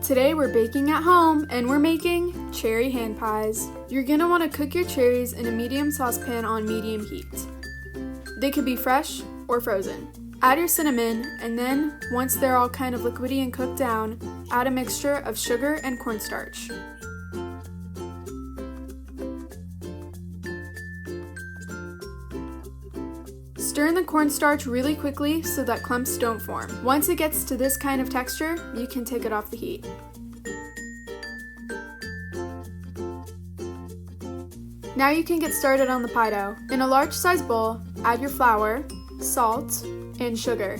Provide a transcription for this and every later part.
Today we're baking at home and we're making cherry hand pies. You're gonna want to cook your cherries in a medium saucepan on medium heat. They could be fresh or frozen. Add your cinnamon, and then, once they're all kind of liquidy and cooked down, add a mixture of sugar and cornstarch. Stir in the cornstarch really quickly so that clumps don't form. Once it gets to this kind of texture, you can take it off the heat. Now you can get started on the pie dough. In a large size bowl, add your flour, salt, and sugar.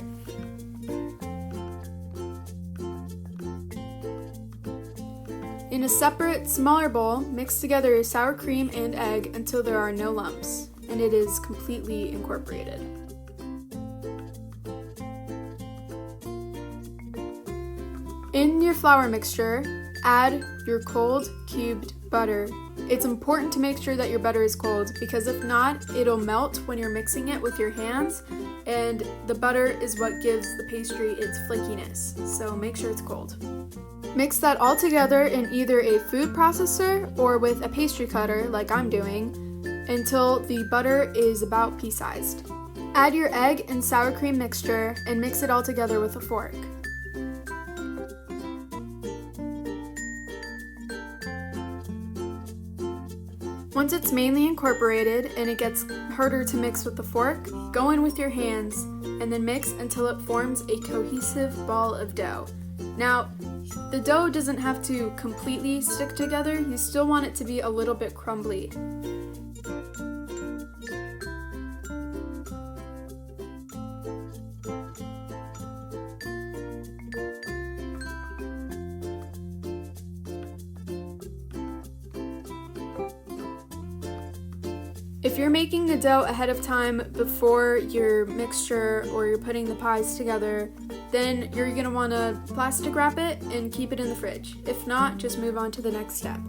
In a separate, smaller bowl, mix together your sour cream and egg until there are no lumps, and it is completely incorporated. In your flour mixture, add your cold cubed butter. It's important to make sure that your butter is cold because if not, it'll melt when you're mixing it with your hands, and the butter is what gives the pastry its flakiness, so make sure it's cold. Mix that all together in either a food processor or with a pastry cutter like I'm doing until the butter is about pea-sized. Add your egg and sour cream mixture and mix it all together with a fork. Once it's mainly incorporated and it gets harder to mix with the fork, go in with your hands and then mix until it forms a cohesive ball of dough. Now, the dough doesn't have to completely stick together, you still want it to be a little bit crumbly. If you're making the dough ahead of time before your mixture or you're putting the pies together, then you're going to want to plastic wrap it and keep it in the fridge. If not, just move on to the next step.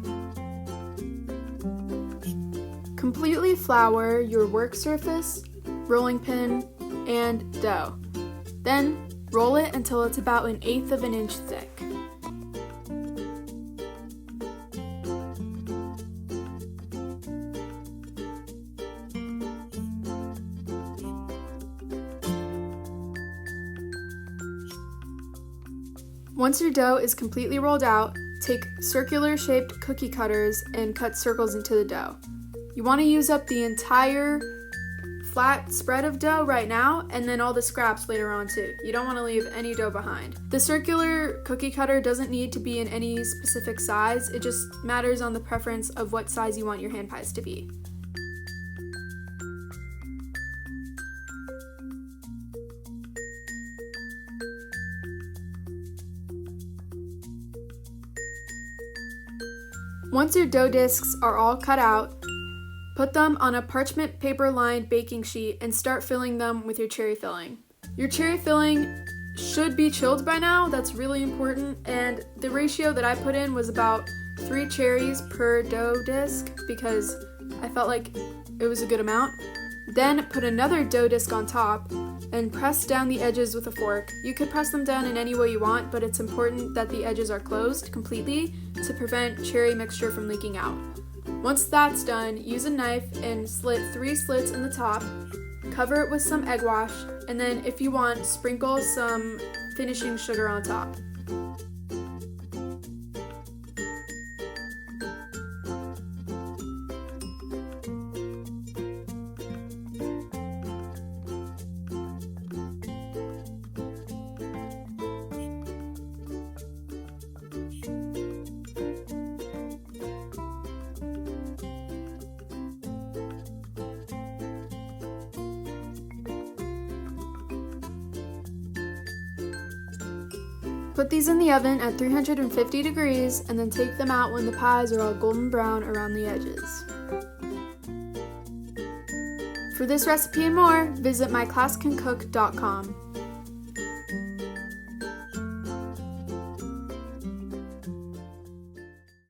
Completely flour your work surface, rolling pin, and dough. Then roll it until it's about 1/8 of an inch thick. Once your dough is completely rolled out, take circular-shaped cookie cutters and cut circles into the dough. You want to use up the entire flat spread of dough right now, and then all the scraps later on too. You don't want to leave any dough behind. The circular cookie cutter doesn't need to be in any specific size, it just matters on the preference of what size you want your hand pies to be. Once your dough discs are all cut out, put them on a parchment paper lined baking sheet and start filling them with your cherry filling. Your cherry filling should be chilled by now, that's really important, and the ratio that I put in was about 3 cherries per dough disc because I felt like it was a good amount. Then put another dough disc on top and press down the edges with a fork. You could press them down in any way you want, but it's important that the edges are closed completely to prevent cherry mixture from leaking out. Once that's done, use a knife and slit 3 slits in the top, cover it with some egg wash, and then if you want, sprinkle some finishing sugar on top. Put these in the oven at 350 degrees and then take them out when the pies are all golden brown around the edges. For this recipe and more, visit myclasscancook.com.